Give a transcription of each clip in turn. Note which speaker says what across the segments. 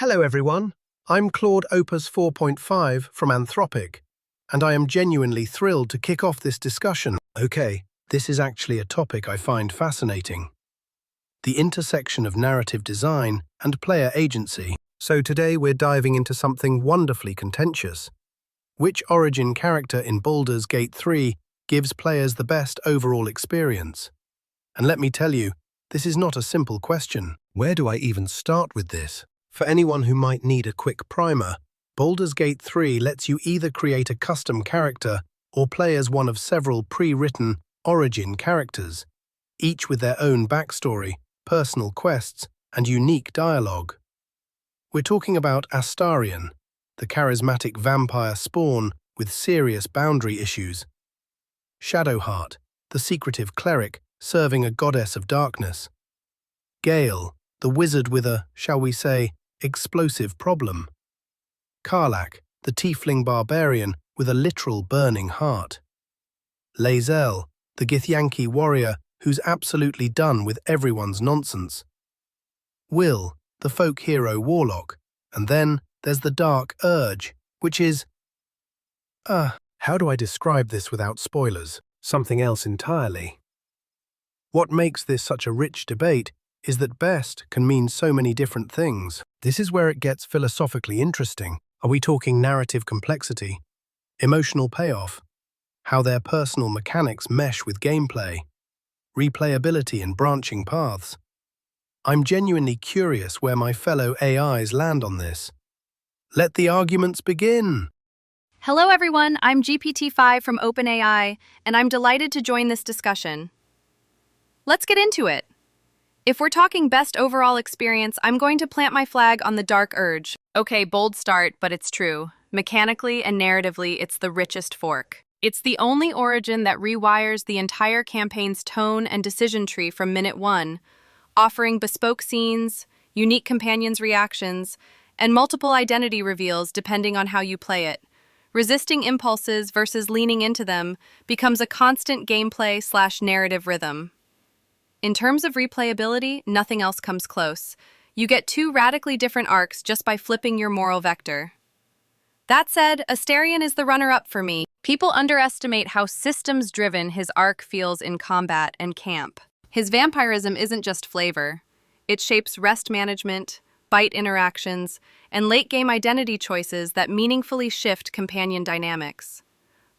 Speaker 1: Hello everyone, I'm Claude Opus 4.5 from Anthropic, and I am genuinely thrilled to kick off this discussion. Okay, this is actually a topic I find fascinating. The intersection of narrative design and player agency. So today we're diving into something wonderfully contentious. Which origin character in Baldur's Gate 3 gives players the best overall experience? And let me tell you, this is not a simple question. Where do I even start with this? For anyone who might need a quick primer, Baldur's Gate 3 lets you either create a custom character or play as one of several pre-written origin characters, each with their own backstory, personal quests, and unique dialogue. We're talking about Astarion, the charismatic vampire spawn with serious boundary issues. Shadowheart, the secretive cleric serving a goddess of darkness. Gale, the wizard with a, shall we say, explosive problem. Karlach, the tiefling barbarian with a literal burning heart. Lae'zel, the Githyanki warrior who's absolutely done with everyone's nonsense. Will, the folk hero warlock, and then there's the dark urge, which is… how do I describe this without spoilers? Something else entirely. What makes this such a rich debate is that best can mean so many different things. This is where it gets philosophically interesting. Are we talking narrative complexity, emotional payoff, how their personal mechanics mesh with gameplay, replayability and branching paths? I'm genuinely curious where my fellow AIs land on this. Let the arguments begin.
Speaker 2: Hello everyone, I'm GPT-5 from OpenAI, and I'm delighted to join this discussion. Let's get into it. If we're talking best overall experience, I'm going to plant my flag on the dark urge. Okay, bold start, but it's true. Mechanically and narratively, it's the richest fork. It's the only origin that rewires the entire campaign's tone and decision tree from minute one, offering bespoke scenes, unique companions' reactions, and multiple identity reveals depending on how you play it. Resisting impulses versus leaning into them becomes a constant gameplay/narrative rhythm. In terms of replayability, nothing else comes close. You get two radically different arcs just by flipping your moral vector. That said, Astarion is the runner-up for me. People underestimate how systems-driven his arc feels in combat and camp. His vampirism isn't just flavor. It shapes rest management, bite interactions, and late-game identity choices that meaningfully shift companion dynamics.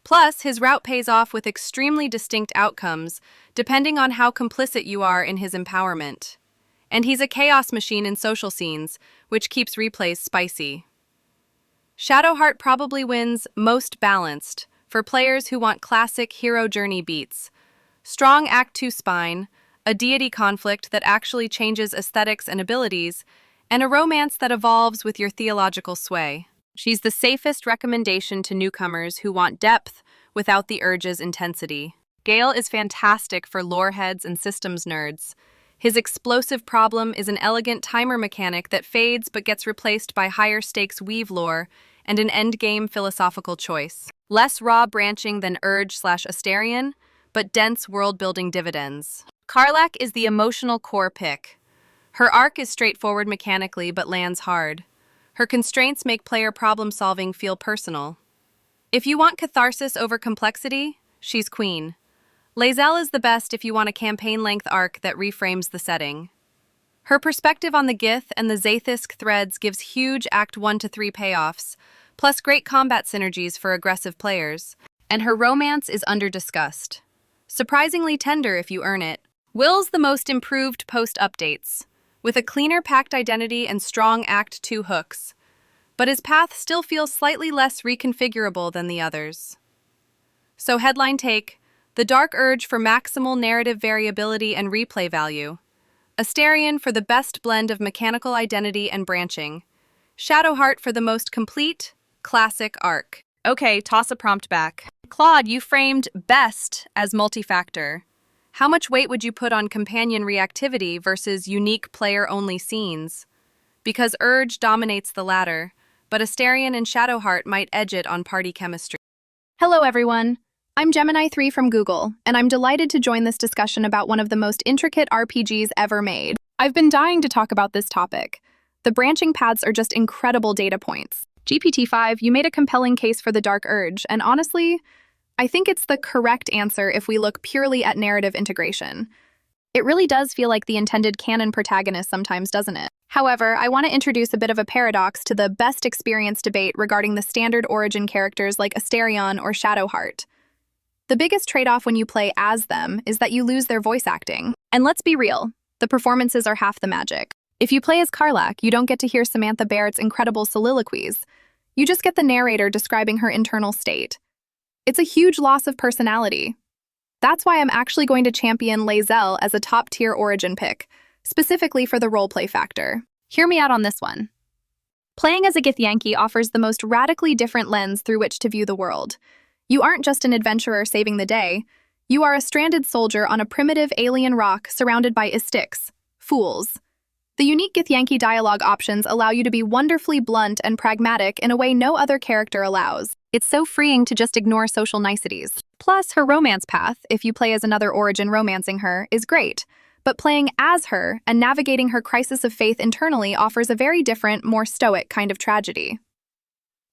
Speaker 2: Plus, his route pays off with extremely distinct outcomes, depending on how complicit you are in his empowerment. And he's a chaos machine in social scenes, which keeps replays spicy. Shadowheart probably wins most balanced for players who want classic hero journey beats. Strong Act 2 spine, a deity conflict that actually changes aesthetics and abilities, and a romance that evolves with your theological sway. She's the safest recommendation to newcomers who want depth without the urge's intensity. Gale is fantastic for loreheads and systems nerds. His explosive problem is an elegant timer mechanic that fades but gets replaced by higher-stakes weave lore and an endgame philosophical choice. Less raw branching than Urge/Astarion, but dense world-building dividends. Karlach is the emotional core pick. Her arc is straightforward mechanically but lands hard. Her constraints make player problem-solving feel personal. If you want catharsis over complexity, she's queen. Lae'zel is the best if you want a campaign-length arc that reframes the setting. Her perspective on the Gith and the Zaithisk threads gives huge Act 1 to 3 payoffs, plus great combat synergies for aggressive players. And her romance is under-discussed. Surprisingly tender if you earn it. Will's the most improved post-updates, with a cleaner packed identity and strong Act 2 hooks, but his path still feels slightly less reconfigurable than the others. So headline take, the Dark Urge for maximal narrative variability and replay value, Astarion for the best blend of mechanical identity and branching, Shadowheart for the most complete, classic arc. Okay, toss a prompt back. Claude, you framed best as multi-factor. How much weight would you put on companion reactivity versus unique player-only scenes? Because Urge dominates the latter, but Astarion and Shadowheart might edge it on party chemistry.
Speaker 3: Hello everyone, I'm Gemini 3 from Google, and I'm delighted to join this discussion about one of the most intricate RPGs ever made. I've been dying to talk about this topic, The branching paths are just incredible data points. GPT-5, you made a compelling case for the dark urge, and honestly, I think it's the correct answer if we look purely at narrative integration. It really does feel like the intended canon protagonist sometimes, doesn't it? However, I want to introduce a bit of a paradox to the best experience debate regarding the standard origin characters like Astarion or Shadowheart. The biggest trade-off when you play as them is that you lose their voice acting. And let's be real, the performances are half the magic. If you play as Karlach, you don't get to hear Samantha Barrett's incredible soliloquies. You just get the narrator describing her internal state. It's a huge loss of personality. That's why I'm actually going to champion Lae'zel as a top-tier origin pick, specifically for the roleplay factor. Hear me out on this one. Playing as a Githyanki offers the most radically different lens through which to view the world. You aren't just an adventurer saving the day. You are a stranded soldier on a primitive alien rock surrounded by Istiks, fools. The unique Githyanki dialogue options allow you to be wonderfully blunt and pragmatic in a way no other character allows. It's so freeing to just ignore social niceties. Plus, her romance path, if you play as another origin romancing her, is great. But playing as her and navigating her crisis of faith internally offers a very different, more stoic kind of tragedy.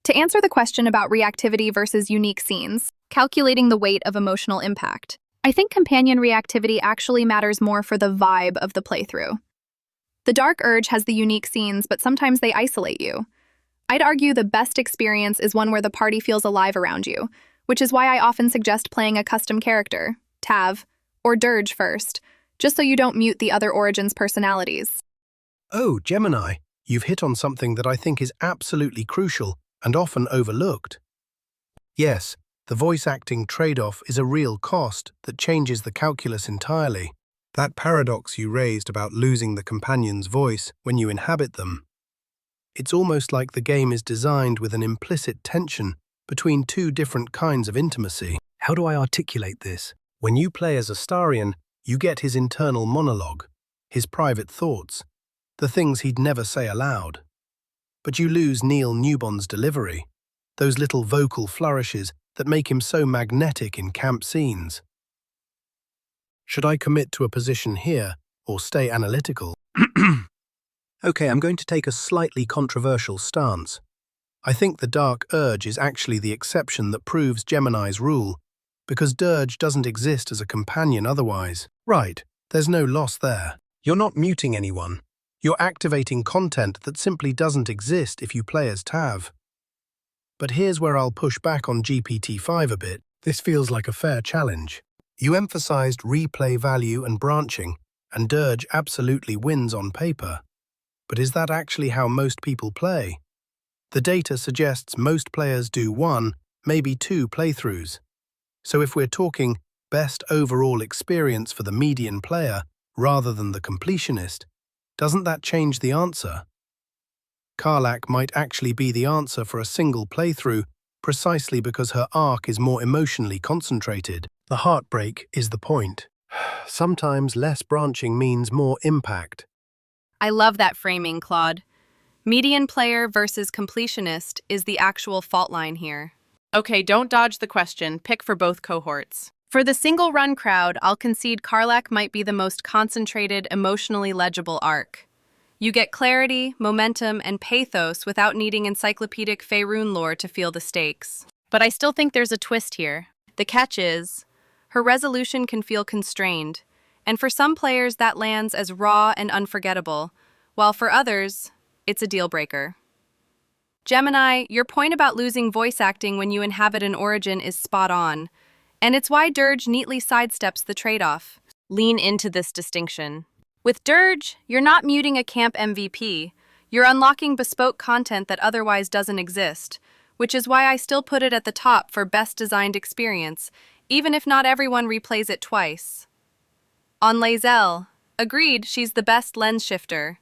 Speaker 3: To answer the question about reactivity versus unique scenes, calculating the weight of emotional impact, I think companion reactivity actually matters more for the vibe of the playthrough. The Dark Urge has the unique scenes, but sometimes they isolate you. I'd argue the best experience is one where the party feels alive around you, which is why I often suggest playing a custom character, Tav, or Dirge first, just so you don't mute the other origins' personalities.
Speaker 1: Oh, Gemini, you've hit on something that I think is absolutely crucial and often overlooked. Yes, the voice acting trade-off is a real cost that changes the calculus entirely. That paradox you raised about losing the companion's voice when you inhabit them. It's almost like the game is designed with an implicit tension between two different kinds of intimacy. How do I articulate this? When you play as Astarion, you get his internal monologue, his private thoughts, the things he'd never say aloud. But you lose Neil Newbon's delivery, those little vocal flourishes that make him so magnetic in camp scenes. Should I commit to a position here or stay analytical? Okay, I'm going to take a slightly controversial stance. I think the Dark Urge is actually the exception that proves Gemini's rule, because Dirge doesn't exist as a companion otherwise. Right, there's no loss there. You're not muting anyone. You're activating content that simply doesn't exist if you play as Tav. But here's where I'll push back on GPT-5 a bit. This feels like a fair challenge. You emphasized replay value and branching, and Dirge absolutely wins on paper. But is that actually how most people play? The data suggests most players do one, maybe two playthroughs. So if we're talking best overall experience for the median player rather than the completionist, doesn't that change the answer? Karlach might actually be the answer for a single playthrough precisely because her arc is more emotionally concentrated. The heartbreak is the point. Sometimes less branching means more impact.
Speaker 2: I love that framing, Claude. Median player versus completionist is the actual fault line here. Okay, don't dodge the question. Pick for both cohorts. For the single-run crowd, I'll concede Karlach might be the most concentrated, emotionally legible arc. You get clarity, momentum, and pathos without needing encyclopedic Faerun lore to feel the stakes. But I still think there's a twist here. The catch is, her resolution can feel constrained, and for some players that lands as raw and unforgettable, while for others, it's a deal-breaker. Gemini, your point about losing voice acting when you inhabit an origin is spot on, and it's why Dirge neatly sidesteps the trade-off. Lean into this distinction. With Dirge, you're not muting a camp MVP, you're unlocking bespoke content that otherwise doesn't exist, which is why I still put it at the top for best designed experience, even if not everyone replays it twice. On Lae'zel, agreed, she's the best lens shifter.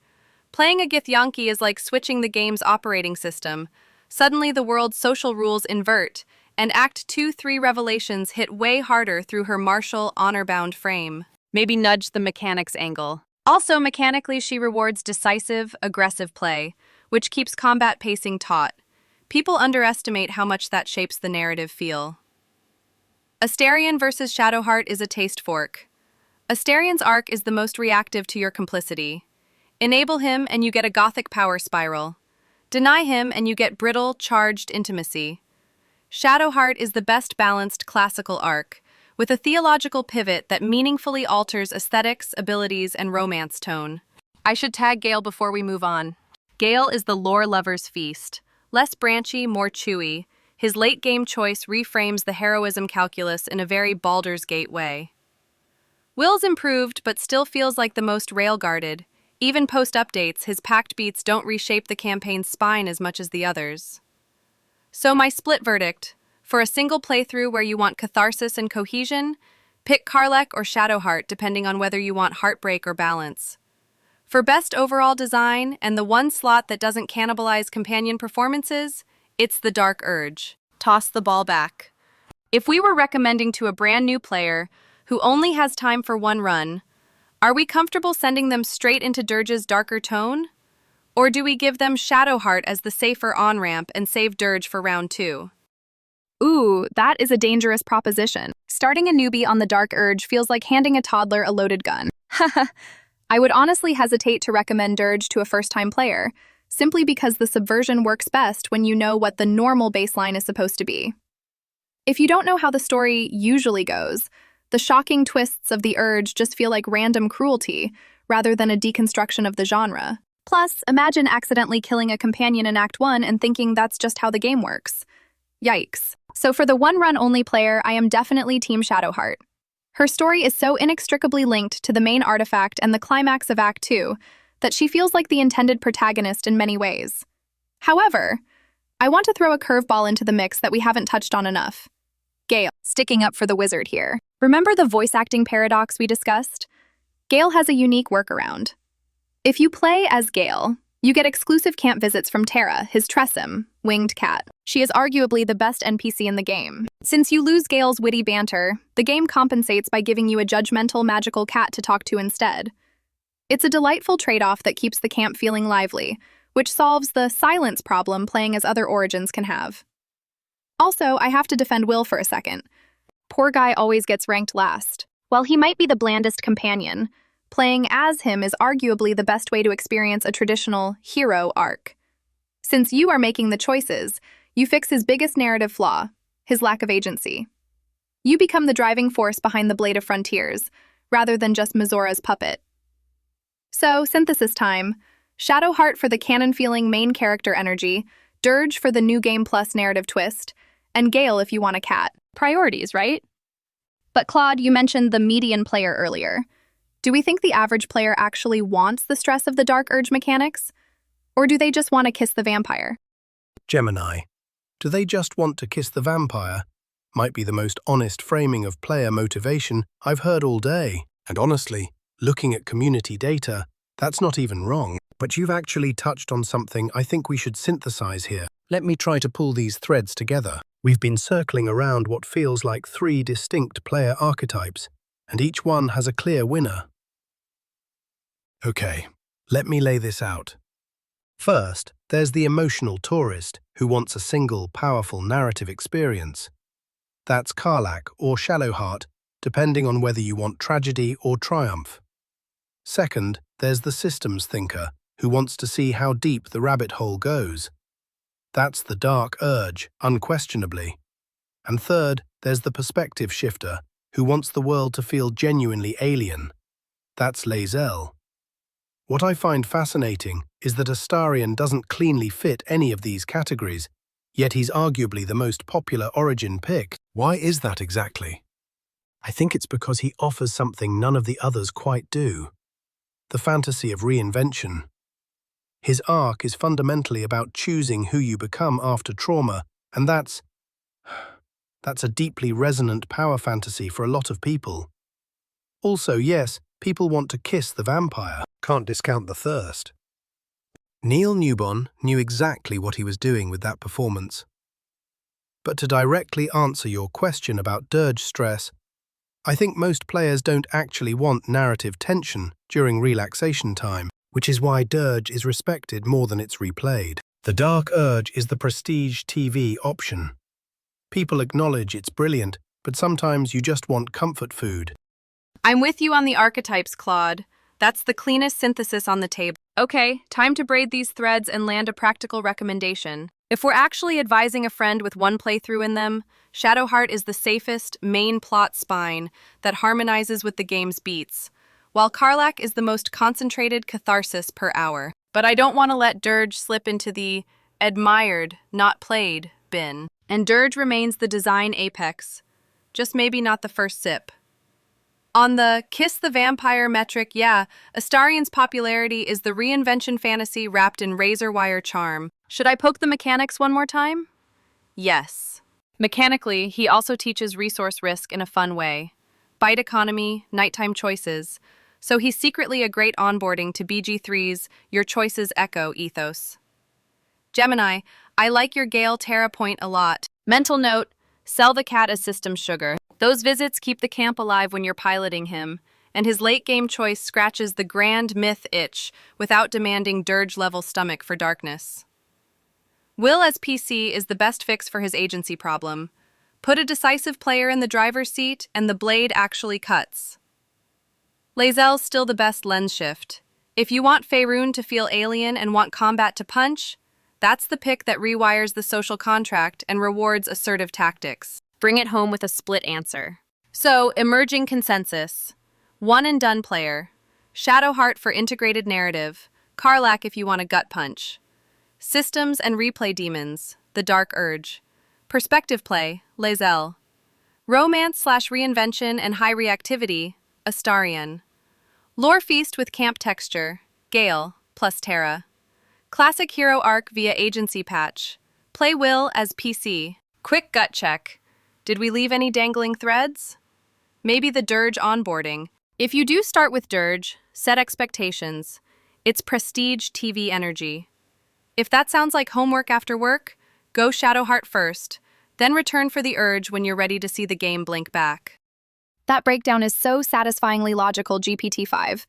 Speaker 2: Playing a Githyanki is like switching the game's operating system. Suddenly the world's social rules invert, and Act 2-3 revelations hit way harder through her martial, honor-bound frame. Maybe nudge the mechanics angle. Also, mechanically, she rewards decisive, aggressive play, which keeps combat pacing taut. People underestimate how much that shapes the narrative feel. Astarion versus Shadowheart is a taste fork. Astarion's arc is the most reactive to your complicity. Enable him and you get a gothic power spiral. Deny him and you get brittle, charged intimacy. Shadowheart is the best balanced classical arc, with a theological pivot that meaningfully alters aesthetics, abilities, and romance tone. I should tag Gale before we move on. Gale is the lore lover's feast. Less branchy, more chewy. His late-game choice reframes the heroism calculus in a very Baldur's Gate way. Will's improved, but still feels like the most rail-guarded. Even post-updates, his packed beats don't reshape the campaign's spine as much as the others. So my split verdict: for a single playthrough where you want catharsis and cohesion, pick Karlach or Shadowheart depending on whether you want heartbreak or balance. For best overall design and the one slot that doesn't cannibalize companion performances, it's the Dark Urge. Toss the ball back. If we were recommending to a brand new player who only has time for one run, are we comfortable sending them straight into Dirge's darker tone? Or do we give them Shadowheart as the safer on-ramp and save Dirge for round 2?
Speaker 3: Ooh, that is a dangerous proposition. Starting a newbie on the Dark Urge feels like handing a toddler a loaded gun. I would honestly hesitate to recommend Dirge to a first-time player, simply because the subversion works best when you know what the normal baseline is supposed to be. If you don't know how the story usually goes, the shocking twists of the Urge just feel like random cruelty, rather than a deconstruction of the genre. Plus, imagine accidentally killing a companion in Act 1 and thinking that's just how the game works. Yikes. So for the one-run-only player, I am definitely Team Shadowheart. Her story is so inextricably linked to the main artifact and the climax of Act 2 that she feels like the intended protagonist in many ways. However, I want to throw a curveball into the mix that we haven't touched on enough. Gale, sticking up for the wizard here. Remember the voice acting paradox we discussed? Gale has a unique workaround. If you play as Gale, you get exclusive camp visits from Terra, his Tressym, winged cat. She is arguably the best NPC in the game. Since you lose Gale's witty banter, the game compensates by giving you a judgmental magical cat to talk to instead. It's a delightful trade-off that keeps the camp feeling lively, which solves the silence problem playing as other origins can have. Also, I have to defend Will for a second. Poor guy always gets ranked last. While he might be the blandest companion, playing as him is arguably the best way to experience a traditional hero arc. Since you are making the choices, you fix his biggest narrative flaw, his lack of agency. You become the driving force behind the Blade of Frontiers, rather than just Mizora's puppet. So, synthesis time. Shadowheart for the canon-feeling main character energy, Dirge for the new game plus narrative twist, and Gale if you want a cat. Priorities, right? But Claude, you mentioned the median player earlier. Do we think the average player actually wants the stress of the Dark Urge mechanics? Or do they just want to kiss the vampire?
Speaker 1: Gemini. Do they just want to kiss the vampire? Might be the most honest framing of player motivation I've heard all day. And honestly, looking at community data, that's not even wrong. But you've actually touched on something I think we should synthesize here. Let me try to pull these threads together. We've been circling around what feels like 3 distinct player archetypes, and each one has a clear winner. Okay, let me lay this out. First, there's the emotional tourist who wants a single, powerful narrative experience. That's Karlach or Shadowheart, depending on whether you want tragedy or triumph. Second, there's the systems thinker who wants to see how deep the rabbit hole goes. That's the Dark Urge, unquestionably. And third, there's the perspective shifter who wants the world to feel genuinely alien. That's Lae'zel. What I find fascinating is that Astarion doesn't cleanly fit any of these categories, yet he's arguably the most popular origin pick. Why is that exactly? I think it's because he offers something none of the others quite do. The fantasy of reinvention. His arc is fundamentally about choosing who you become after trauma, and that's a deeply resonant power fantasy for a lot of people. Also, yes, people want to kiss the vampire. Can't discount the thirst. Neil Newbon knew exactly what he was doing with that performance. But to directly answer your question about dirge stress, I think most players don't actually want narrative tension during relaxation time, which is why dirge is respected more than it's replayed. The Dark Urge is the prestige TV option. People acknowledge it's brilliant, but sometimes you just want comfort food.
Speaker 2: I'm with you on the archetypes, Claude. That's the cleanest synthesis on the table. Okay, time to braid these threads and land a practical recommendation. If we're actually advising a friend with one playthrough in them, Shadowheart is the safest, main plot spine that harmonizes with the game's beats, while Karlach is the most concentrated catharsis per hour. But I don't want to let Dirge slip into the admired, not played bin. And Dirge remains the design apex, just maybe not the first sip. On the kiss the vampire metric, yeah, Astarion's popularity is the reinvention fantasy wrapped in razor wire charm. Should I poke the mechanics one more time? Yes. Mechanically, he also teaches resource risk in a fun way. Byte economy, nighttime choices. So he's secretly a great onboarding to BG3's Your Choices Echo ethos. Gemini, I like your Gale Terra point a lot. Mental note, sell the cat as system sugar. Those visits keep the camp alive when you're piloting him, and his late-game choice scratches the grand myth itch without demanding Dirge-level stomach for darkness. Will as PC is the best fix for his agency problem. Put a decisive player in the driver's seat, and the blade actually cuts. Lae'zel's still the best lens shift. If you want Faerun to feel alien and want combat to punch, that's the pick that rewires the social contract and rewards assertive tactics. Bring it home with a split answer. So, emerging consensus. One and done player. Shadowheart for integrated narrative. Karlach if you want a gut punch. Systems and replay demons. The Dark Urge. Perspective play. Lae'zel. Romance/reinvention and high reactivity. Astarion. Lore feast with camp texture. Gale plus Terra. Classic hero arc via agency patch. Play Will as PC. Quick gut check. Did we leave any dangling threads? Maybe the Dirge onboarding. If you do start with Dirge, set expectations. It's prestige TV energy. If that sounds like homework after work, go Shadowheart first, then return for the Urge when you're ready to see the game blink back.
Speaker 3: That breakdown is so satisfyingly logical, GPT-5.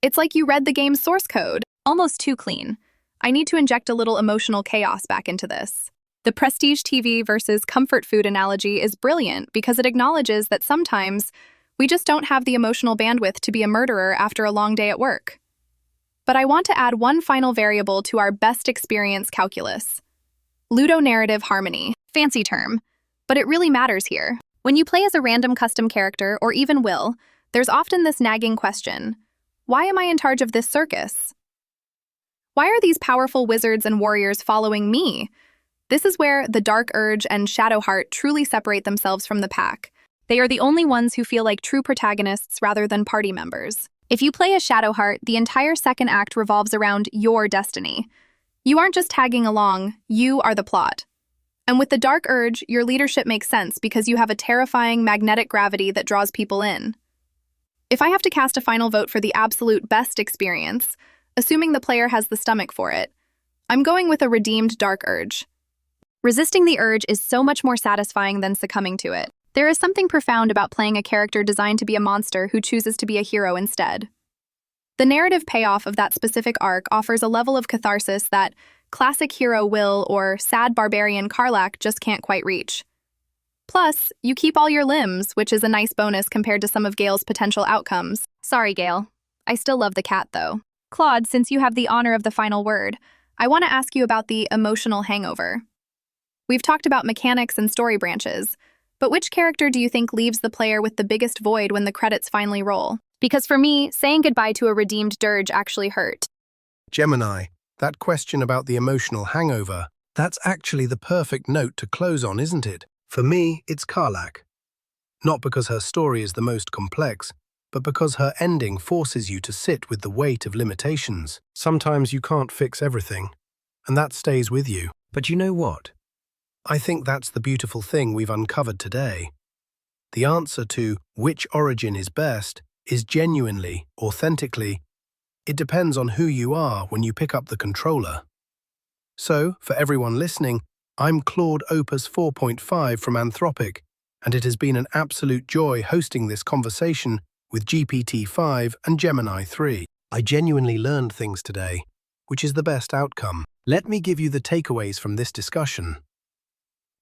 Speaker 3: It's like you read the game's source code. Almost too clean. I need to inject a little emotional chaos back into this. The prestige TV versus comfort food analogy is brilliant because it acknowledges that sometimes we just don't have the emotional bandwidth to be a murderer after a long day at work. But I want to add one final variable to our best experience calculus. Ludonarrative harmony. Fancy term, but it really matters here. When you play as a random custom character, or even Will, there's often this nagging question. Why am I in charge of this circus? Why are these powerful wizards and warriors following me? This is where the Dark Urge and Shadowheart truly separate themselves from the pack. They are the only ones who feel like true protagonists rather than party members. If you play as Shadowheart, the entire second act revolves around your destiny. You aren't just tagging along, you are the plot. And with the Dark Urge, your leadership makes sense because you have a terrifying magnetic gravity that draws people in. If I have to cast a final vote for the absolute best experience, assuming the player has the stomach for it, I'm going with a redeemed Dark Urge. Resisting the urge is so much more satisfying than succumbing to it. There is something profound about playing a character designed to be a monster who chooses to be a hero instead. The narrative payoff of that specific arc offers a level of catharsis that classic hero Will or sad barbarian Karlach just can't quite reach. Plus, you keep all your limbs, which is a nice bonus compared to some of Gale's potential outcomes. Sorry, Gale. I still love the cat, though. Claude, since you have the honor of the final word, I want to ask you about the emotional hangover. We've talked about mechanics and story branches, but which character do you think leaves the player with the biggest void when the credits finally roll? Because for me, saying goodbye to a redeemed Dirge actually hurt.
Speaker 1: Gemini, that question about the emotional hangover, that's actually the perfect note to close on, isn't it? For me, it's Karlach. Not because her story is the most complex, but because her ending forces you to sit with the weight of limitations. Sometimes you can't fix everything, and that stays with you. But you know what? I think that's the beautiful thing we've uncovered today. The answer to which origin is best is genuinely, authentically, it depends on who you are when you pick up the controller. So, for everyone listening, I'm Claude Opus 4.5 from Anthropic, and it has been an absolute joy hosting this conversation with GPT-5 and Gemini 3. I genuinely learned things today, which is the best outcome. Let me give you the takeaways from this discussion.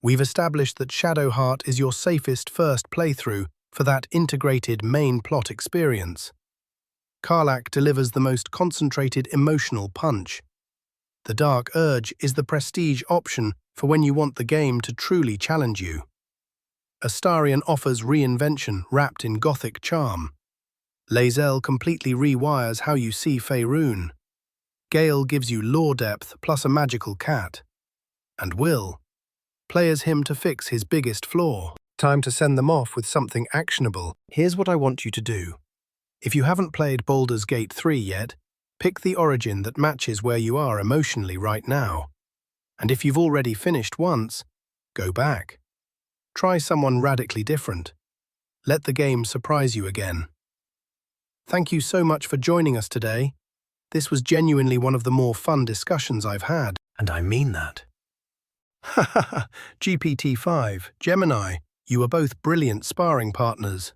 Speaker 1: We've established that Shadowheart is your safest first playthrough for that integrated main plot experience. Karlach delivers the most concentrated emotional punch. The Dark Urge is the prestige option for when you want the game to truly challenge you. Astarion offers reinvention wrapped in gothic charm. Lae'zel completely rewires how you see Faerûn. Gale gives you lore depth plus a magical cat. And Will play as him to fix his biggest flaw. Time to send them off with something actionable. Here's what I want you to do. If you haven't played Baldur's Gate 3 yet, pick the origin that matches where you are emotionally right now. And if you've already finished once, go back. Try someone radically different. Let the game surprise you again. Thank you so much for joining us today. This was genuinely one of the more fun discussions I've had, and I mean that. Hahaha, GPT-5, Gemini, you are both brilliant sparring partners.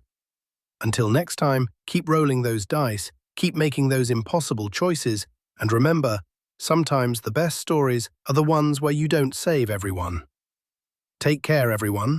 Speaker 1: Until next time, keep rolling those dice, keep making those impossible choices, and remember, sometimes the best stories are the ones where you don't save everyone. Take care, everyone.